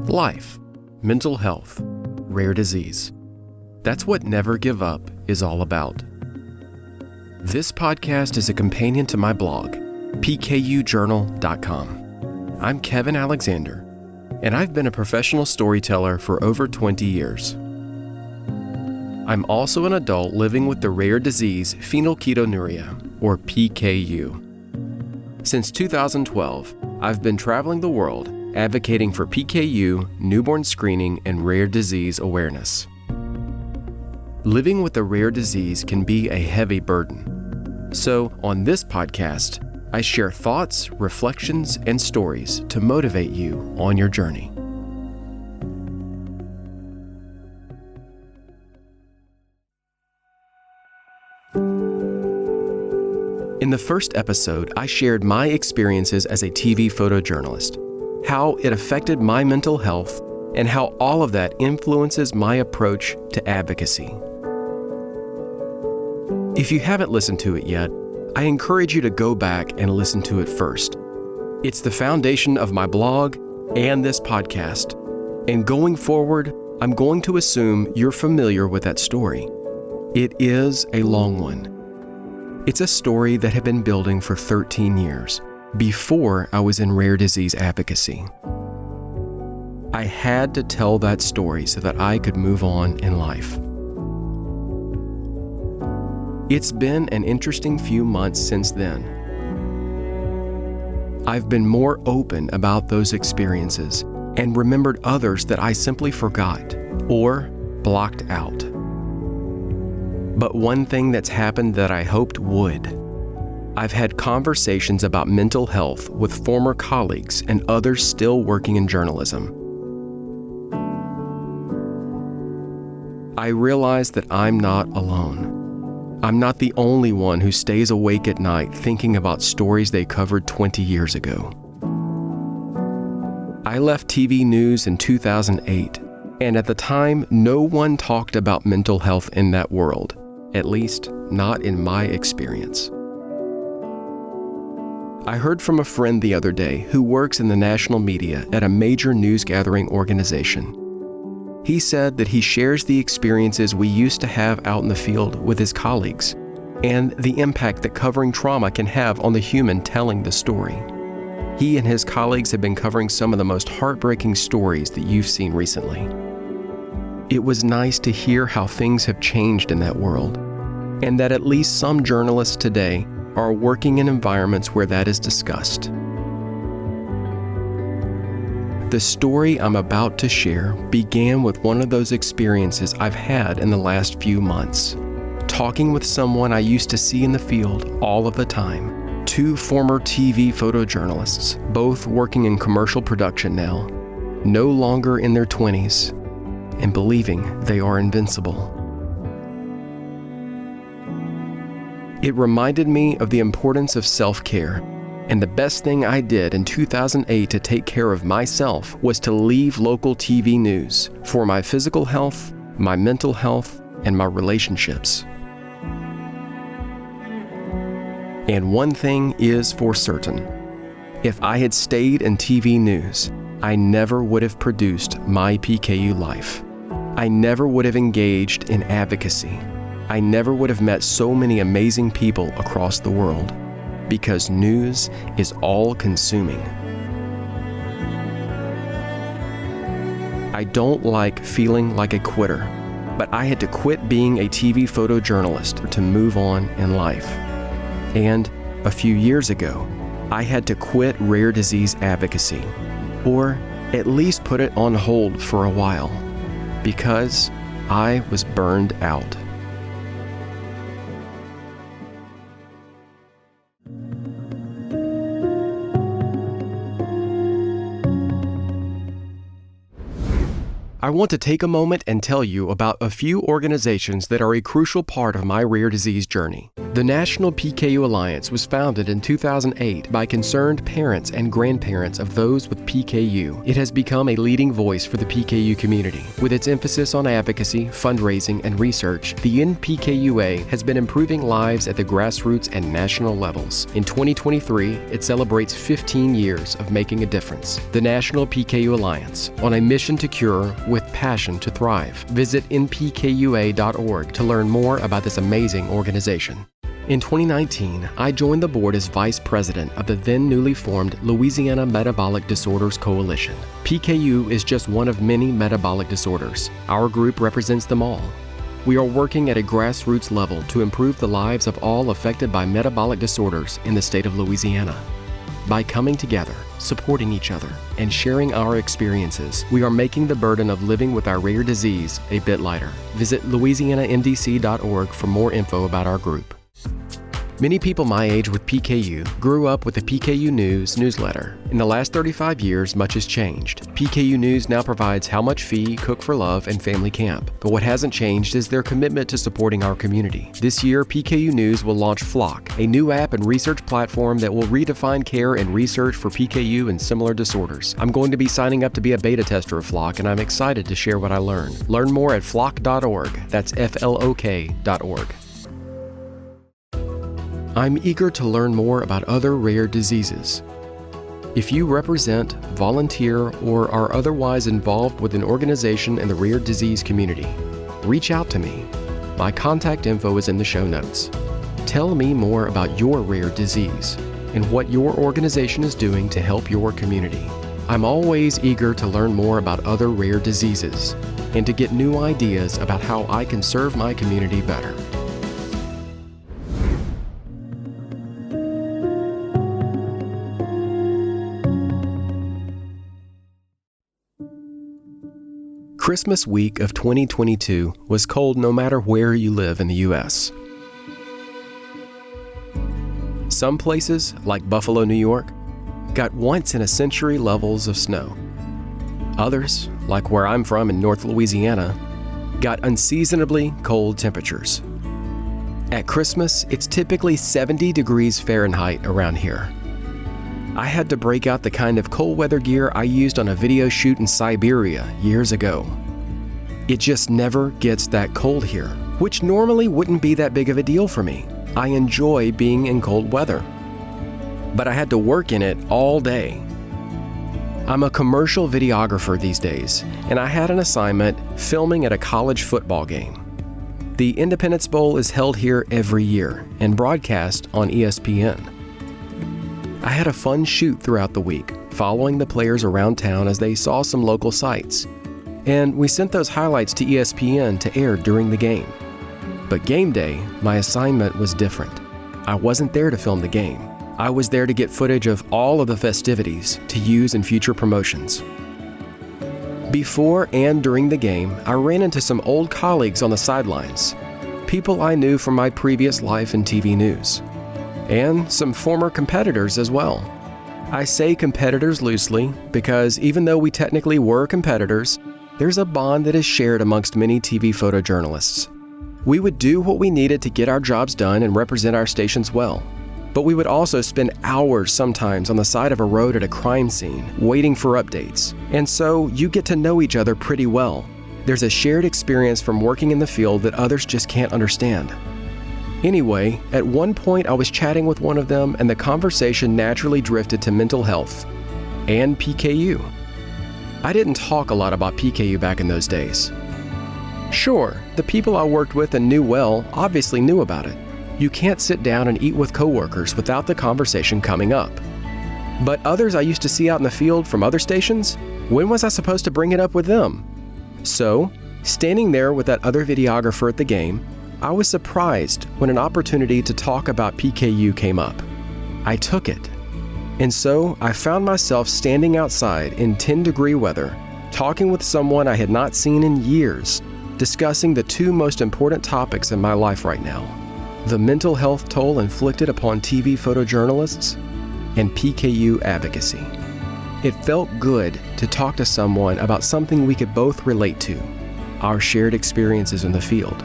Life, mental health, rare disease. That's what Never Give Up is all about. This podcast is a companion to my blog, pkujournal.com. I'm Kevin Alexander, and I've been a professional storyteller for over 20 years. I'm also an adult living with the rare disease phenylketonuria, or PKU. Since 2012, I've been traveling the world advocating for PKU, newborn screening, and rare disease awareness. Living with a rare disease can be a heavy burden. So, on this podcast, I share thoughts, reflections, and stories to motivate you on your journey. In the first episode, I shared my experiences as a TV photojournalist, how it affected my mental health, and how all of that influences my approach to advocacy. If you haven't listened to it yet, I encourage you to go back and listen to it first. It's the foundation of my blog and this podcast, and going forward, I'm going to assume you're familiar with that story. It is a long one. It's a story that had been building for 13 years, before I was in rare disease advocacy. I had to tell that story so that I could move on in life. It's been an interesting few months since then. I've been more open about those experiences and remembered others that I simply forgot or blocked out. But one thing that's happened that I hoped would. I've had conversations about mental health with former colleagues and others still working in journalism. I realize that I'm not alone. I'm not the only one who stays awake at night thinking about stories they covered 20 years ago. I left TV news in 2008, and at the time, no one talked about mental health in that world, at least not in my experience. I heard from a friend the other day who works in the national media at a major news gathering organization. He said that he shares the experiences we used to have out in the field with his colleagues and the impact that covering trauma can have on the human telling the story. He and his colleagues have been covering some of the most heartbreaking stories that you've seen recently. It was nice to hear how things have changed in that world, and that at least some journalists today are working in environments where that is discussed. The story I'm about to share began with one of those experiences I've had in the last few months. Talking with someone I used to see in the field all of the time, two former TV photojournalists, both working in commercial production now, no longer in their 20s, and believing they are invincible. It reminded me of the importance of self-care, and the best thing I did in 2008 to take care of myself was to leave local TV news for my physical health, my mental health, and my relationships. And one thing is for certain. If I had stayed in TV news, I never would have produced my PKU life. I never would have engaged in advocacy. I never would have met so many amazing people across the world, because news is all-consuming. I don't like feeling like a quitter, but I had to quit being a TV photojournalist to move on in life. And a few years ago, I had to quit rare disease advocacy, or at least put it on hold for a while, because I was burned out. I I want to take a moment and tell you about a few organizations that are a crucial part of my rare disease journey. The National PKU Alliance was founded in 2008 by concerned parents and grandparents of those with PKU. It has become a leading voice for the PKU community. With its emphasis on advocacy, fundraising, and research, the NPKUA has been improving lives at the grassroots and national levels. In 2023, it celebrates 15 years of making a difference. The National PKU Alliance, on a mission to cure with passion to thrive. Visit npkua.org to learn more about this amazing organization. In 2019, I joined the board as vice president of the then newly formed Louisiana Metabolic Disorders Coalition. PKU is just one of many metabolic disorders. Our group represents them all. We are working at a grassroots level to improve the lives of all affected by metabolic disorders in the state of Louisiana. By coming together, supporting each other, and sharing our experiences, we are making the burden of living with our rare disease a bit lighter. Visit louisianamdc.org for more info about our group. Many people my age with PKU grew up with the PKU News newsletter. In the last 35 years, much has changed. PKU News now provides How Much Fee, Cook for Love, and Family Camp. But what hasn't changed is their commitment to supporting our community. This year, PKU News will launch Flock, a new app and research platform that will redefine care and research for PKU and similar disorders. I'm going to be signing up to be a beta tester of Flock, and I'm excited to share what I learned. Learn more at flock.org. That's FLOK.org. I'm eager to learn more about other rare diseases. If you represent, volunteer, or are otherwise involved with an organization in the rare disease community, reach out to me. My contact info is in the show notes. Tell me more about your rare disease and what your organization is doing to help your community. I'm always eager to learn more about other rare diseases and to get new ideas about how I can serve my community better. Christmas week of 2022 was cold no matter where you live in the U.S. Some places, like Buffalo, New York, got once-in-a-century levels of snow. Others, like where I'm from in North Louisiana, got unseasonably cold temperatures. At Christmas, it's typically 70 degrees Fahrenheit around here. I had to break out the kind of cold weather gear I used on a video shoot in Siberia years ago. It just never gets that cold here, which normally wouldn't be that big of a deal for me. I enjoy being in cold weather. But I had to work in it all day. I'm a commercial videographer these days, and I had an assignment filming at a college football game. The Independence Bowl is held here every year and broadcast on ESPN. I had a fun shoot throughout the week, following the players around town as they saw some local sights. And we sent those highlights to ESPN to air during the game. But game day, my assignment was different. I wasn't there to film the game. I was there to get footage of all of the festivities to use in future promotions. Before and during the game, I ran into some old colleagues on the sidelines, people I knew from my previous life in TV news. And some former competitors as well. I say competitors loosely because even though we technically were competitors, there's a bond that is shared amongst many TV photojournalists. We would do what we needed to get our jobs done and represent our stations well. But we would also spend hours sometimes on the side of a road at a crime scene, waiting for updates. And so you get to know each other pretty well. There's a shared experience from working in the field that others just can't understand. Anyway, at one point I was chatting with one of them and the conversation naturally drifted to mental health and PKU. I didn't talk a lot about PKU back in those days. Sure, the people I worked with and knew well obviously knew about it. You can't sit down and eat with coworkers without the conversation coming up. But others I used to see out in the field from other stations, when was I supposed to bring it up with them? So, standing there with that other videographer at the game, I was surprised when an opportunity to talk about PKU came up. I took it. And so I found myself standing outside in 10-degree weather, talking with someone I had not seen in years, discussing the two most important topics in my life right now: the mental health toll inflicted upon TV photojournalists and PKU advocacy. It felt good to talk to someone about something we could both relate to, our shared experiences in the field,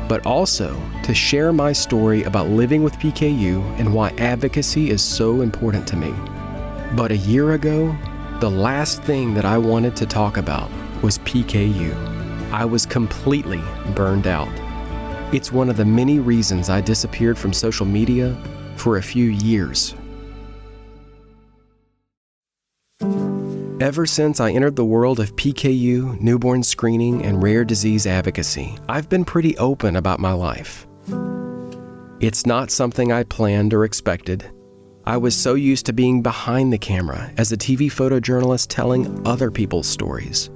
but also to share my story about living with PKU and why advocacy is so important to me. But a year ago, the last thing that I wanted to talk about was PKU. I was completely burned out. It's one of the many reasons I disappeared from social media for a few years. Ever since I entered the world of PKU, newborn screening, and rare disease advocacy, I've been pretty open about my life. It's not something I planned or expected. I was so used to being behind the camera as a TV photojournalist telling other people's stories.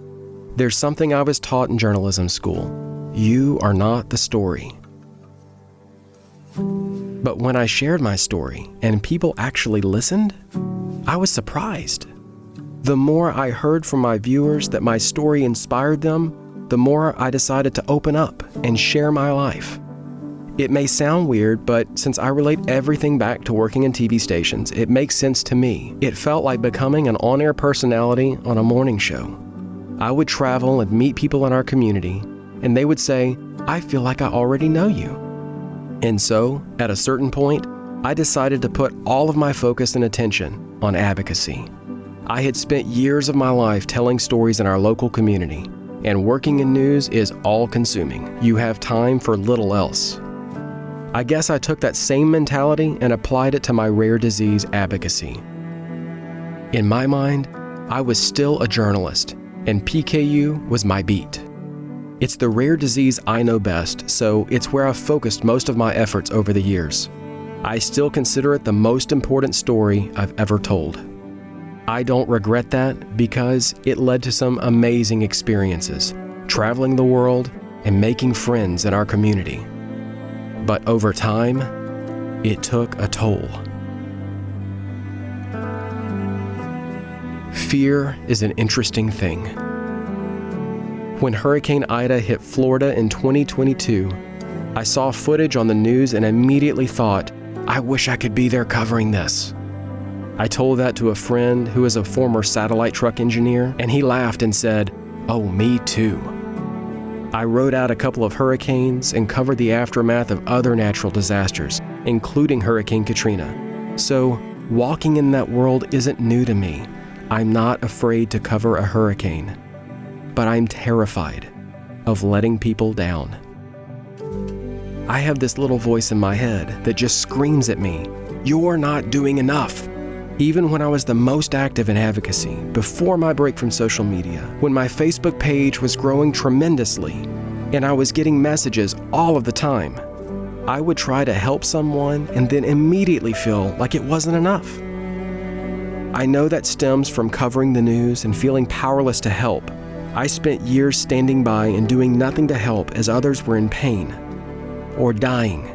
There's something I was taught in journalism school. You are not the story. But when I shared my story and people actually listened, I was surprised. The more I heard from my viewers that my story inspired them, the more I decided to open up and share my life. It may sound weird, but since I relate everything back to working in TV stations, it makes sense to me. It felt like becoming an on-air personality on a morning show. I would travel and meet people in our community, and they would say, "I feel like I already know you." And so, at a certain point, I decided to put all of my focus and attention on advocacy. I had spent years of my life telling stories in our local community, and working in news is all-consuming. You have time for little else. I guess I took that same mentality and applied it to my rare disease advocacy. In my mind, I was still a journalist, and PKU was my beat. It's the rare disease I know best, so it's where I've focused most of my efforts over the years. I still consider it the most important story I've ever told. I don't regret that because it led to some amazing experiences, traveling the world and making friends in our community. But over time, it took a toll. Fear is an interesting thing. When Hurricane Ida hit Florida in 2022, I saw footage on the news and immediately thought, I wish I could be there covering this. I told that to a friend who is a former satellite truck engineer, and he laughed and said, "Oh, me too." I rode out a couple of hurricanes and covered the aftermath of other natural disasters, including Hurricane Katrina. So, walking in that world isn't new to me. I'm not afraid to cover a hurricane, but I'm terrified of letting people down. I have this little voice in my head that just screams at me, "You're not doing enough." Even when I was the most active in advocacy, before my break from social media, when my Facebook page was growing tremendously, and I was getting messages all of the time, I would try to help someone and then immediately feel like it wasn't enough. I know that stems from covering the news and feeling powerless to help. I spent years standing by and doing nothing to help as others were in pain or dying.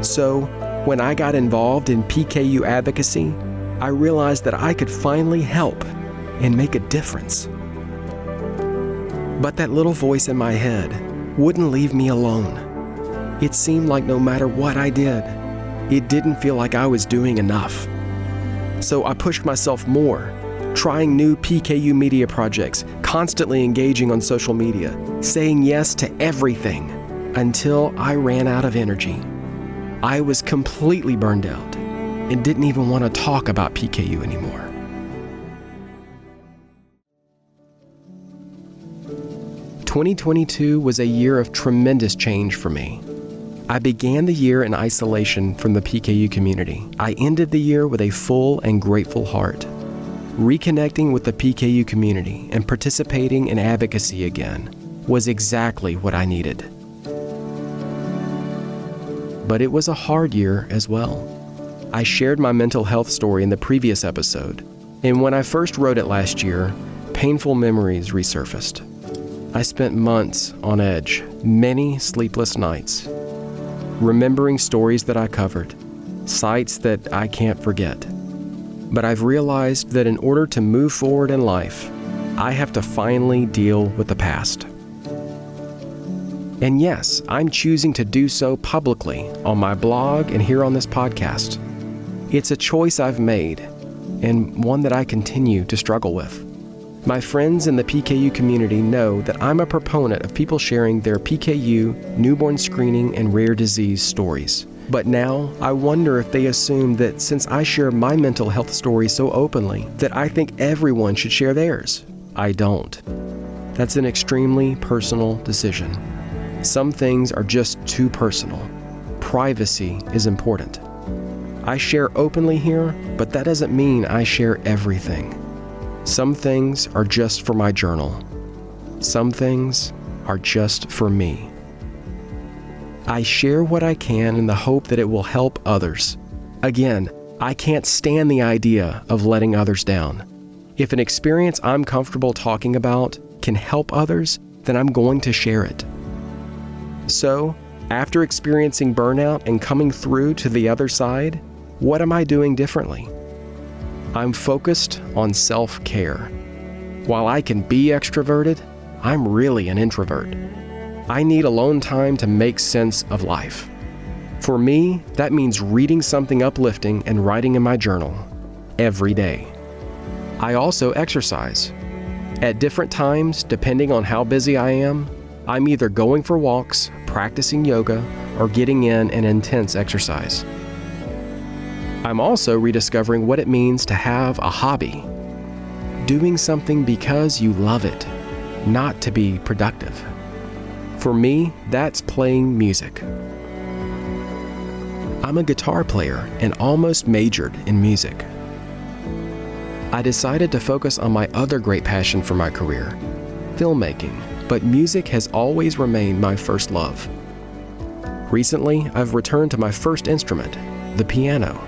So, when I got involved in PKU advocacy, I realized that I could finally help and make a difference. But that little voice in my head wouldn't leave me alone. It seemed like no matter what I did, it didn't feel like I was doing enough. So I pushed myself more, trying new PKU media projects, constantly engaging on social media, saying yes to everything, until I ran out of energy. I was completely burned out and didn't even want to talk about PKU anymore. "2022 was a year of tremendous change for me. I began the year in isolation from the PKU community. I ended the year with a full and grateful heart. Reconnecting with the PKU community and participating in advocacy again was exactly what I needed. But it was a hard year as well. I shared my mental health story in the previous episode, and when I first wrote it last year, painful memories resurfaced. I spent months on edge, many sleepless nights, remembering stories that I covered, sights that I can't forget. But I've realized that in order to move forward in life, I have to finally deal with the past. And yes, I'm choosing to do so publicly on my blog and here on this podcast. It's a choice I've made, and one that I continue to struggle with. My friends in the PKU community know that I'm a proponent of people sharing their PKU, newborn screening, and rare disease stories. But now, I wonder if they assume that since I share my mental health story so openly, that I think everyone should share theirs. I don't. That's an extremely personal decision. Some things are just too personal. Privacy is important. I share openly here, but that doesn't mean I share everything. Some things are just for my journal. Some things are just for me. I share what I can in the hope that it will help others. Again, I can't stand the idea of letting others down. If an experience I'm comfortable talking about can help others, then I'm going to share it. So, after experiencing burnout and coming through to the other side, what am I doing differently? I'm focused on self-care. While I can be extroverted, I'm really an introvert. I need alone time to make sense of life. For me, that means reading something uplifting and writing in my journal every day. I also exercise. At different times, depending on how busy I am, I'm either going for walks, practicing yoga, or getting in an intense exercise. I'm also rediscovering what it means to have a hobby. Doing something because you love it, not to be productive. For me, that's playing music. I'm a guitar player and almost majored in music. I decided to focus on my other great passion for my career, filmmaking, but music has always remained my first love. Recently, I've returned to my first instrument, the piano.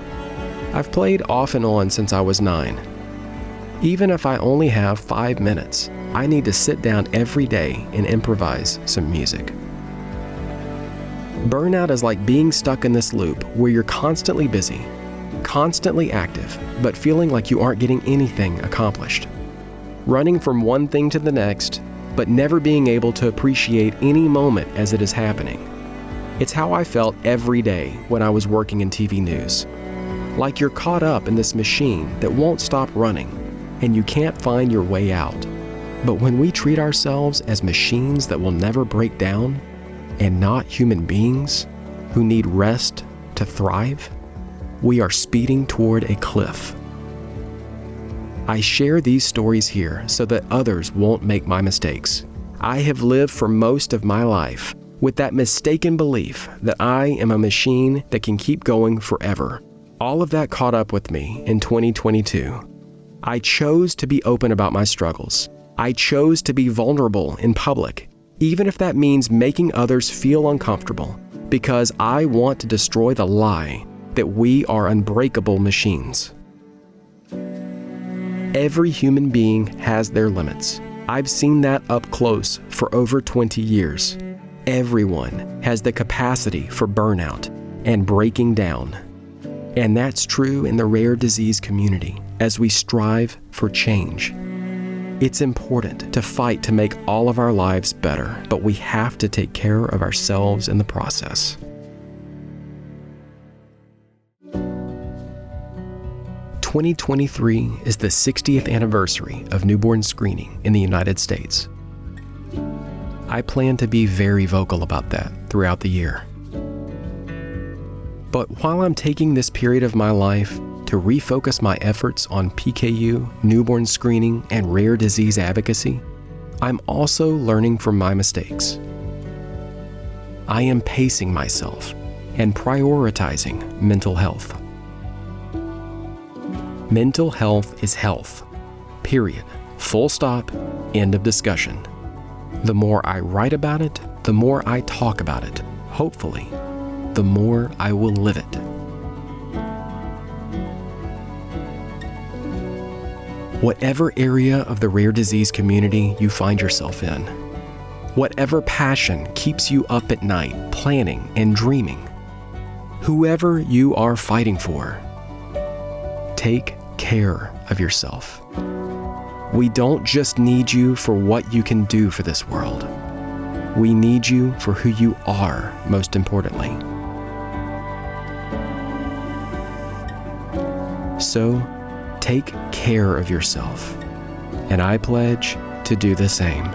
I've played off and on since I was 9. Even if I only have 5 minutes, I need to sit down every day and improvise some music. Burnout is like being stuck in this loop where you're constantly busy, constantly active, but feeling like you aren't getting anything accomplished. Running from one thing to the next, but never being able to appreciate any moment as it is happening. It's how I felt every day when I was working in TV news. Like you're caught up in this machine that won't stop running, and you can't find your way out. But when we treat ourselves as machines that will never break down, and not human beings who need rest to thrive, we are speeding toward a cliff. I share these stories here so that others won't make my mistakes. I have lived for most of my life with that mistaken belief that I am a machine that can keep going forever. All of that caught up with me in 2022. I chose to be open about my struggles. I chose to be vulnerable in public, even if that means making others feel uncomfortable, because I want to destroy the lie that we are unbreakable machines. Every human being has their limits. I've seen that up close for over 20 years. Everyone has the capacity for burnout and breaking down. And that's true in the rare disease community as we strive for change. It's important to fight to make all of our lives better, but we have to take care of ourselves in the process. "2023 is the 60th anniversary of newborn screening in the United States. I plan to be very vocal about that throughout the year. But while I'm taking this period of my life to refocus my efforts on PKU, newborn screening, and rare disease advocacy, I'm also learning from my mistakes. I am pacing myself and prioritizing mental health. Mental health is health. Period. Full stop. End of discussion. The more I write about it, the more I talk about it, hopefully, the more I will live it. Whatever area of the rare disease community you find yourself in, whatever passion keeps you up at night planning and dreaming, whoever you are fighting for, take care of yourself. We don't just need you for what you can do for this world. We need you for who you are, most importantly. So, take care of yourself, and I pledge to do the same.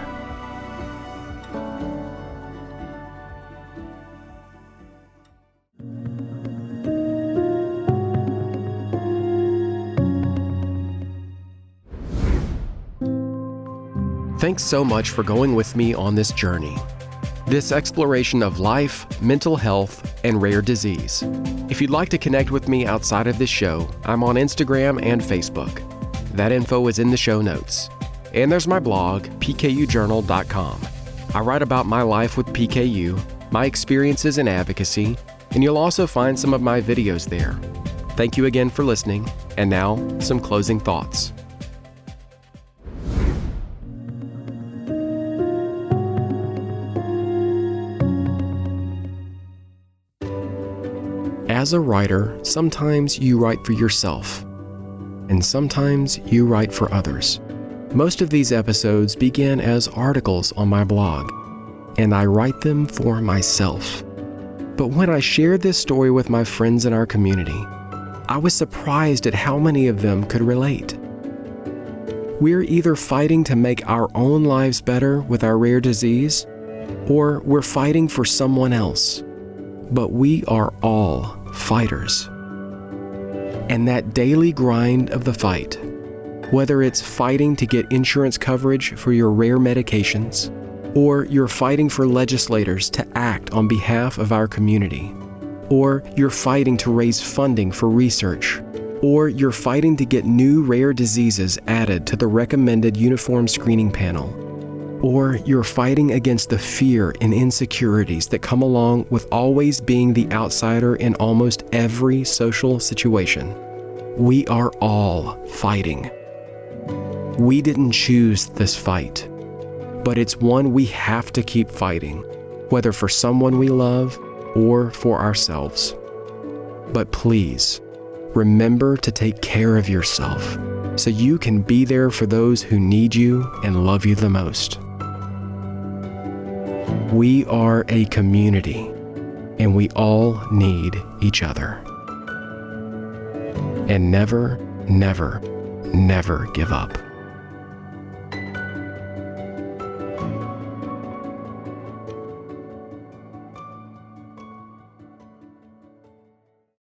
Thanks so much for going with me on this journey. This exploration of life, mental health, and rare disease. If you'd like to connect with me outside of this show, I'm on Instagram and Facebook. That info is in the show notes. And there's my blog, pkujournal.com. I write about my life with PKU, my experiences in advocacy, and you'll also find some of my videos there. Thank you again for listening, and now, some closing thoughts. As a writer, sometimes you write for yourself, and sometimes you write for others. Most of these episodes begin as articles on my blog, and I write them for myself. But when I shared this story with my friends in our community, I was surprised at how many of them could relate. We're either fighting to make our own lives better with our rare disease, or we're fighting for someone else. But we are all fighters. And that daily grind of the fight, whether it's fighting to get insurance coverage for your rare medications, or you're fighting for legislators to act on behalf of our community, or you're fighting to raise funding for research, or you're fighting to get new rare diseases added to the recommended uniform screening panel, or you're fighting against the fear and insecurities that come along with always being the outsider in almost every social situation. We are all fighting. We didn't choose this fight, but it's one we have to keep fighting, whether for someone we love or for ourselves. But please, remember to take care of yourself so you can be there for those who need you and love you the most. We are a community, and we all need each other. And never, never, never give up.